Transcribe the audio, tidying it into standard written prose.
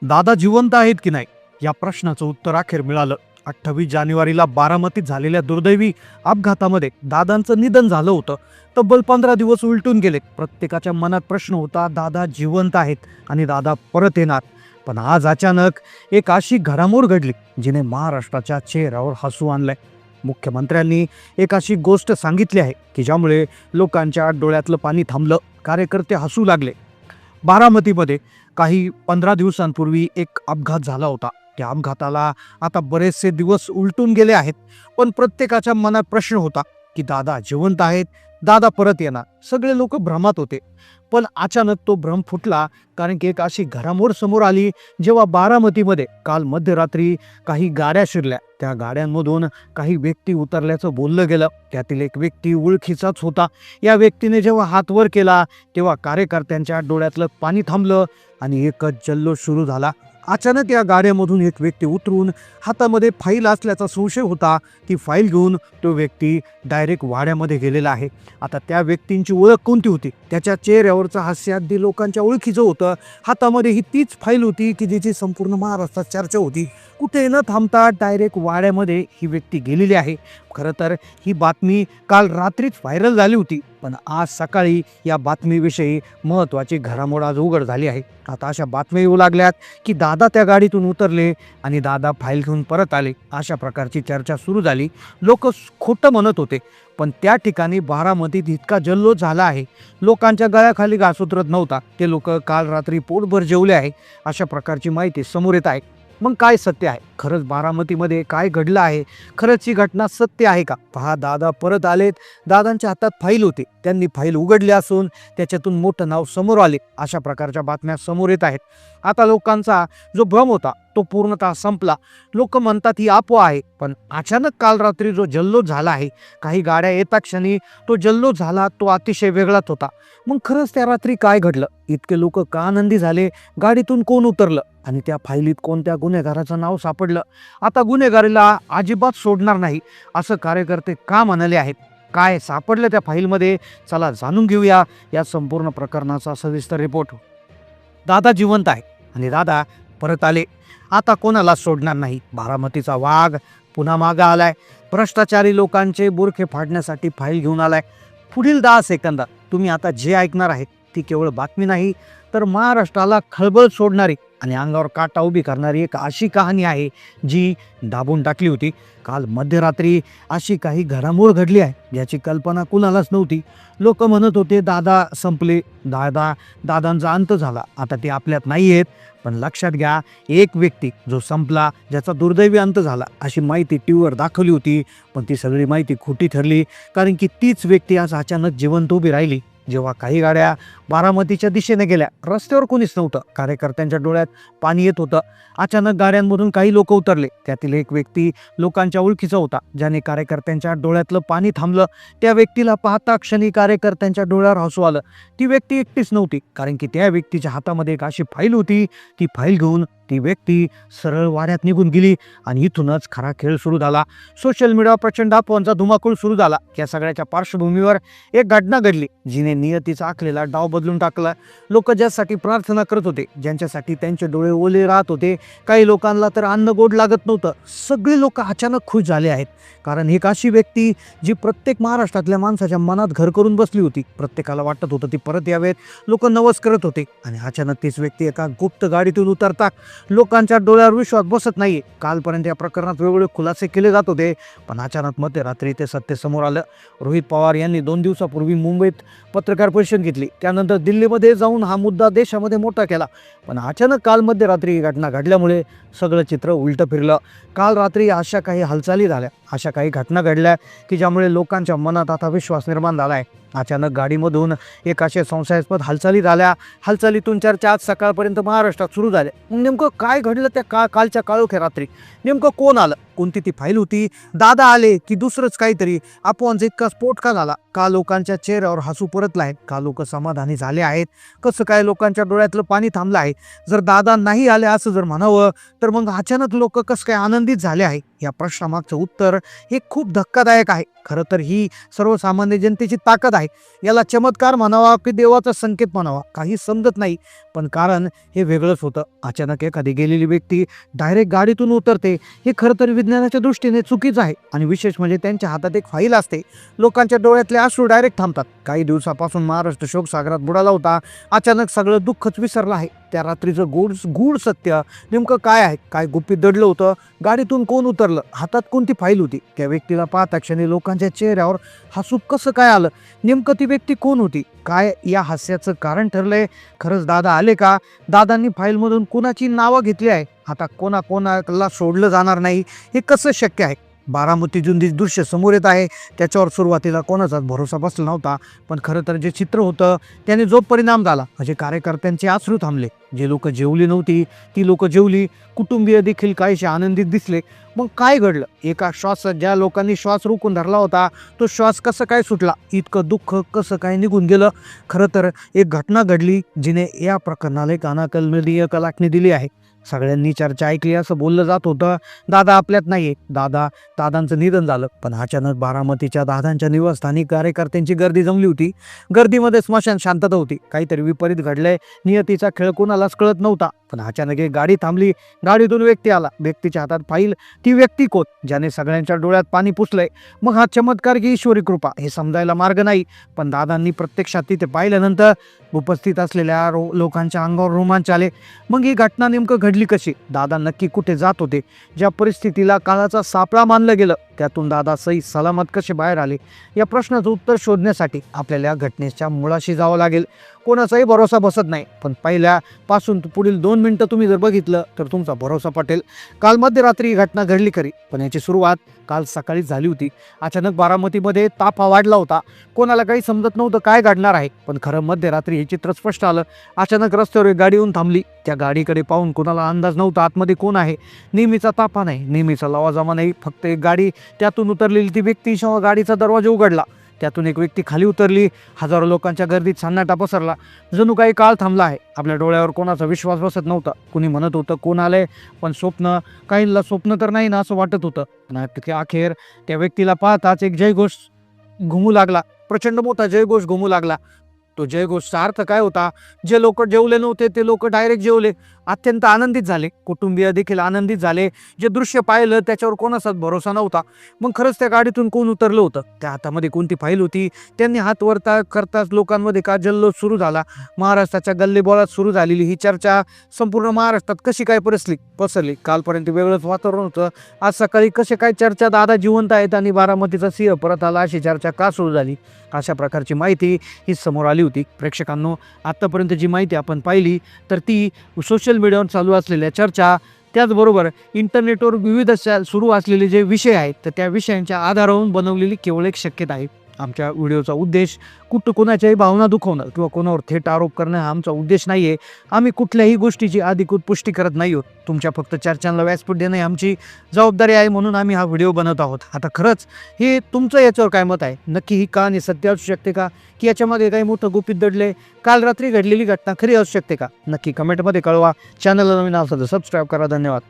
दादा जिवंत आहेत की नाही या प्रश्नाचं उत्तर अखेर मिळालं. 28 जानेवारीला बारामतीत झालेल्या दुर्दैवी अपघातामध्ये दादांचं निधन झालं होतं. तब्बल 15 दिवस उलटून गेले. प्रत्येकाच्या मनात प्रश्न होता, दादा जिवंत आहेत आणि दादा परत येणार. पण आज अचानक एक अशी घडामोड घडली जिने महाराष्ट्राच्या चेहऱ्यावर हसू आणलंय. मुख्यमंत्र्यांनी एक अशी गोष्ट सांगितली आहे की ज्यामुळे लोकांच्या डोळ्यातलं पाणी थांबलं. कार्यकर्ते हसू लागले. बारामतीमध्ये काही 15 दिवसांपूर्वी एक अपघात झाला होता. त्या अपघाताला आता बरेचसे दिवस उलटून गेले आहेत, पण प्रत्येकाच्या मनात प्रश्न होता की दादा जिवंत आहेत, दादा परत येणार. सगळे लोक भ्रमात होते. पण अचानक तो भ्रम फुटला, कारण की एक अशी घडामोड समोर आली जेव्हा बारामतीमध्ये काल मध्यरात्री काही गाड्या शिरल्या. त्या गाड्यांमधून काही व्यक्ती उतरल्याचं बोललं गेलं. त्यातील एक व्यक्ती ओळखीचाच होता. या व्यक्तीने जेव्हा हात वर केला तेव्हा कार्यकर्त्यांच्या डोळ्यातलं पाणी थांबलं आणि एकच जल्लोष सुरू झाला. अचानक या गाड्यामधून एक व्यक्ती उतरून हातामध्ये फाईल असल्याचा संशय होता. ती फाईल घेऊन तो व्यक्ती डायरेक्ट वाड्यामध्ये गेलेला आहे. आता त्या व्यक्तींची ओळख कोणती होती? त्याच्या चेहऱ्यावरचं हास्य अगदी लोकांच्या ओळखीचं होतं. हातामध्ये ही तीच फाईल होती की जिची संपूर्ण महाराष्ट्रात चर्चा होती. कुठे न थांबता डायरेक्ट वाड्यामध्ये ही व्यक्ती गेलेली आहे. खरं तर ही बातमी काल रात्रीच व्हायरल झाली होती, पण आज सकाळी या बातमीविषयी महत्त्वाची घडामोड आज उघड झाली आहे. आता अशा बातम्या येऊ लागल्यात की दादा त्या गाडीतून उतरले आणि दादा फाईल घेऊन परत आले. अशा प्रकारची चर्चा सुरू झाली. लोक खोटं म्हणत होते, पण त्या ठिकाणी बारामतीत इतका जल्लोष झाला आहे, लोकांच्या गळ्याखाली घास उतरत नव्हता. ते लोक काल रात्री पोटभर जेवले आहे, अशा प्रकारची माहिती समोर येत आहे. मग काय सत्य आहे? खरंच बारामतीमध्ये काय घडलं आहे? खरंच ही घटना सत्य आहे का? पहा, दादा परत आलेत. दादांच्या हातात फाईल होती, त्यांनी फाईल उघडली असून त्याच्यातून मोठं नाव समोर आले. अशा प्रकारच्या बातम्या समोर येत आहेत. आता लोकांचा जो भ्रम होता तो पूर्णतः संपला. लोक म्हणतात ही अफवा आहे, पण अचानक काल रात्री जो जल्लोष झाला आहे, काही गाड्या येता क्षणी तो जल्लोष झाला, तो अतिशय वेगळाच होता. मग खरंच त्या रात्री काय घडलं? इतके लोक का आनंदी झाले? गाडीतून कोण उतरलं आणि त्या फाईलीत कोणत्या गुन्हेगाराचं नाव सापडलं? आता गुन्हेगारीला अजिबात सोडणार नाही असं कार्यकर्ते का म्हणाले आहेत? काय सापडलं त्या फाईलमध्ये? चला जाणून घेऊया या संपूर्ण प्रकरणाचा सविस्तर रिपोर्ट. दादा जिवंत आहे आणि दादा परत आले. आता कोणाला सोडणार नाही. बारामतीचा वाघ पुन्हा मागं आलाय. भ्रष्टाचारी लोकांचे बुरखे फाडण्यासाठी फाईल घेऊन आलाय. पुढील 10 सेकंदात तुम्ही आता जे ऐकणार आहे ती केवळ बातमी नाही, तर महाराष्ट्राला खळबळ सोडणारी आणि अंगावर काटा उभी करणारी एक अशी कहाणी आहे जी दाबून टाकली होती. काल मध्यरात्री अशी काही घडामोड घडली आहे ज्याची कल्पना कुणालाच नव्हती. लोक म्हणत होते दादा संपले, दादांचा अंत झाला, आता ते आपल्यात नाही आहेत. पण लक्षात घ्या, एक व्यक्ती जो संपला, ज्याचा दुर्दैवी अंत झाला अशी माहिती टीव्हीवर दाखवली होती, पण ती सगळी माहिती खोटी ठरली. कारण की तीच व्यक्ती आज अचानक जिवंत उभी राहिली. जेव्हा काही गाड्या बारामतीच्या दिशेने गेल्या, रस्त्यावर कोणीच नव्हतं. कार्यकर्त्यांच्या डोळ्यात पाणी येत होतं. अचानक गाड्यांमधून काही लोक उतरले. त्यातील एक व्यक्ती लोकांच्या ओळखीचा होता, ज्याने कार्यकर्त्यांच्या डोळ्यातलं पाणी थांबलं. त्या व्यक्तीला पाहता क्षणी कार्यकर्त्यांच्या डोळ्यावर हसू आलं. ती व्यक्ती एकटीच नव्हती, कारण की त्या व्यक्तीच्या हातामध्ये एक अशी फाईल होती. ती फाईल घेऊन ती व्यक्ती सरळ वाड्यात निघून गेली आणि इथूनच खरा खेळ सुरू झाला. सोशल मीडियावर प्रचंड अफवांचा धुमाकूळ सुरू झाला. या सगळ्याच्या पार्श्वभूमीवर एक घटना घडली जिने नियतीचा आखलेला डाव बदलून टाकला. लोक ज्यासाठी प्रार्थना करत होते, ज्यांच्यासाठी त्यांचे डोळे ओले राहत होते, काही लोकांना तर अन्न गोड लागत नव्हतं, सगळे लोक अचानक खुश झाले आहेत. कारण एक अशी व्यक्ती जी प्रत्येक महाराष्ट्रातल्या माणसाच्या मनात घर करून बसली होती. प्रत्येकाला वाटत होतं ती परत यावेत. लोक नवस करत होते आणि अचानक तीच व्यक्ती एका गुप्त गाडीतून उतरता लोकांच्या डोळ्यावर विश्वास बसत नाहीये. कालपर्यंत या प्रकरणात वेगवेगळे खुलासे केले जात होते, पण अचानक मध्यरात्री ते सत्य समोर आलं. रोहित पवार यांनी 2 दिवसापूर्वी मुंबईत पत्रकार परिषद घेतली. त्यानंतर दिल्लीमध्ये जाऊन हा मुद्दा देशामध्ये मोठा केला. पण अचानक काल मध्यरात्री ही घटना घडल्यामुळे सगळं चित्र उलटं फिरलं. काल रात्री अशा काही हालचाली झाल्या, अशा काही घटना घडल्या की ज्यामुळे लोकांच्या मनात आता विश्वास निर्माण झाला आहे. अचानक गाडीमधून एक अशा संशयास्पद हालचाली झाल्या. हालचालीतून चर्चा आज सकाळपर्यंत महाराष्ट्रात सुरू झाल्या. नेमकं काय घडलं त्या कालच्या काळोख्या रात्री? नेमकं कोण आलं, कोणती ती फाईल होती, दादा आले की दुसरंच काहीतरी, अफवांचा इतका स्फोट का झाला, का लोकांच्या चेहऱ्यावर हसू परतलं आहे, का लोक समाधानी झाले आहेत, कसं काय लोकांच्या डोळ्यातलं पाणी थांबलं आहे. जर दादा नाही आले असं जर म्हणावं तर मग अचानक लोक कसं काय आनंदित झाले आहे, या प्रश्नामागचं उत्तर हे खूप धक्कादायक आहे. खरं तर ही सर्वसामान्य जनतेची ताकद आहे. याला चमत्कार म्हणावा की देवाचा संकेत म्हणावा काही समजत नाही, पण कारण हे वेगळंच होतं. अचानक एखादी गेलेली व्यक्ती डायरेक्ट गाडीतून उतरते, हे खरं तर विज्ञानाच्या दृष्टीने चुकीचं आहे. आणि विशेष म्हणजे त्यांच्या हातात एक फाईल असते. लोकांच्या डोळ्यातले अश्रू डायरेक्ट थांबतात. काही दिवसापासून महाराष्ट्र शोकसागरात बुडाला होता. अचानक सगळं दुःखच विसरलं आहे. त्या रात्रीचं गूढ सत्य नेमकं काय आहे, काय गुपित दडलं होतं, गाडीतून कोण उतरलं, हातात कोणती फाईल होती, त्या व्यक्तीला पाहता क्षणी लोकांच्या चेहऱ्यावर हसू कसं काय आलं, नेमकं ती व्यक्ती कोण होती, काय या हास्याचं कारण ठरलंय, खरंच दादा आले का, दादांनी फाईलमधून कुणाची नावं घेतली आहे, आता कोणाला सोडलं जाणार नाही, हे कसं शक्य आहे. बारामतीतून जे दृश्य समोर येत आहे त्याच्यावर सुरुवातीला कोणाचाच भरोसा बसला नव्हता, पण खरं तर जे चित्र होतं त्याने जो परिणाम झाला म्हणजे कार्यकर्त्यांचे अश्रू थांबले, जे लोक जेवली नव्हती ती लोक जेवली, कुटुंबीय देखील काहीसे आनंदित दिसले. मग काय घडलं, एका श्वासात ज्या लोकांनी श्वास रोखून धरला होता तो श्वास कसं काय सुटला, इतकं दुःख कसं काय निघून गेलं. खरं तर एक घटना घडली जिने या प्रकरणाला एक अनाकलनीय कलाटणी दिली आहे. सगळ्यांनी चर्चा ऐकली, असं बोललं जात होतं दादा आपल्यात नाहीये, दादांचं निधन झालं. पण अचानक बारामतीच्या दादांच्या निवासस्थानी कार्यकर्त्यांची गर्दी जमली होती. गर्दीमध्ये स्मशान शांतता होती. काहीतरी विपरीत घडलंय, नियतीचा खेळ कोणालाच कळत नव्हता. पण अचानक एक गाडी थांबली, गाडीतून व्यक्ती आला, व्यक्तीच्या हातात फाईल. ती व्यक्ती कोण, ज्याने सगळ्यांच्या डोळ्यात पाणी पुसलंय. मग हा चमत्कार की ईश्वरी कृपा हे समजायला मार्ग नाही, पण दादांनी प्रत्यक्षात तिथे पाहिल्यानंतर उपस्थित असलेल्या लोकांच्या अंगावर रोमांच आले. मग ही घटना नेमकं घडली कशी, दादा नक्की कुठे जात होते, ज्या परिस्थितीला काळाचा सापळा मानलं गेलं त्यातून दादा सही सलामत कसे बाहेर आले, या प्रश्नाचं उत्तर शोधण्यासाठी आपल्याला या घटनेच्या मुळाशी जावं लागेल. कोणाचाही भरोसा बसत नाही, पण पहिल्यापासून पुढील 2 मिनिटं तुम्ही जर बघितलं तर तुमचा भरोसा पटेल. काल मध्यरात्री ही घटना घडली खरी, पण याची सुरुवात काल सकाळी झाली होती. अचानक बारामतीमध्ये ताप वाढला होता. कोणाला काही समजत नव्हतं काय घडणार आहे, पण खरं मध्यरात्री हे चित्र स्पष्ट आलं. अचानक रस्त्यावर एक गाडी येऊन थांबली. त्या गाडीकडे पाहून कोणाला अंदाज नव्हता आतमध्ये कोण आहे. नेहमीचा तापा नाही, नेहमीचा लवाजमा नाही, फक्त एक गाडी. त्यातून उतरलेली ती व्यक्ती जेव्हा गाडीचा दरवाजा उघडला त्यातून एक व्यक्ती खाली उतरली. हजारो लोकांच्या गर्दीत सन्नाटा पसरला, जणू काही काळ थांबला आहे. आपल्या डोळ्यावर कोणाचा विश्वास बसत नव्हता. कुणी म्हणत होतं कोण आलंय, पण स्वप्न, काहींना स्वप्न तर नाही ना असं वाटत होतं. पण अखेर त्या व्यक्तीला पाहताच एक जयघोष घुमू लागला, प्रचंड मोठा जयघोष घुमू लागला. तो जयघोषचा अर्थ काय होता, जे लोक जेवले नव्हते ते लोक डायरेक्ट जेवले, अत्यंत आनंदित झाले, कुटुंबीय देखील आनंदित झाले. जे दृश्य पाहिलं त्याच्यावर कोणाचाच भरोसा नव्हता. मग खरंच त्या गाडीतून कोण उतरलं होतं, त्या हातामध्ये कोणती फाईल होती, त्यांनी हात वरता करताच लोकांमध्ये का जल्लोष सुरू झाला. महाराष्ट्राच्या गल्लीबोळात सुरू झालेली ही चर्चा संपूर्ण महाराष्ट्रात कशी काय पसरली. कालपर्यंत वेगळंच वातावरण होतं, आज सकाळी कसे काय चर्चा दादा जिवंत आहेत आणि बारामतीचा सिंह परत आला अशी चर्चा का सुरू झाली, अशा प्रकारची माहिती ही समोर आली होती. प्रेक्षकांनो, आत्तापर्यंत जी माहिती आपण पाहिली तर ती सोशल मीडियावर चालू असलेल्या चर्चा, त्याचबरोबर इंटरनेटवर विविध सुरू असलेले जे विषय आहेत तर त्या विषयांच्या आधारावरून बनवलेली केवळ एक शक्यता आहे. आमच्या व्हिडिओचा उद्देश कोणाच्याही भावना दुखवणं किंवा कोणावर थेट आरोप करणं हा आमचा उद्देश नाही आहे. आम्ही कुठल्याही गोष्टीची अधिकृत पुष्टी करत नाही आहोत. तुमच्या फक्त चर्चांना व्यासपीठ देणं ही आमची जबाबदारी आहे, म्हणून आम्ही हा व्हिडिओ बनवत आहोत. आता खरंच हे तुमचं याच्यावर काय मत आहे, नक्की ही कहाणी सत्य असू शकते का, की याच्यामध्ये काही मोठं गुपित दडले, काल रात्री घडलेली घटना खरी असू शकते का, नक्की कमेंटमध्ये कळवा. चॅनलला नवीन असेल तर सबस्क्राईब करा. धन्यवाद.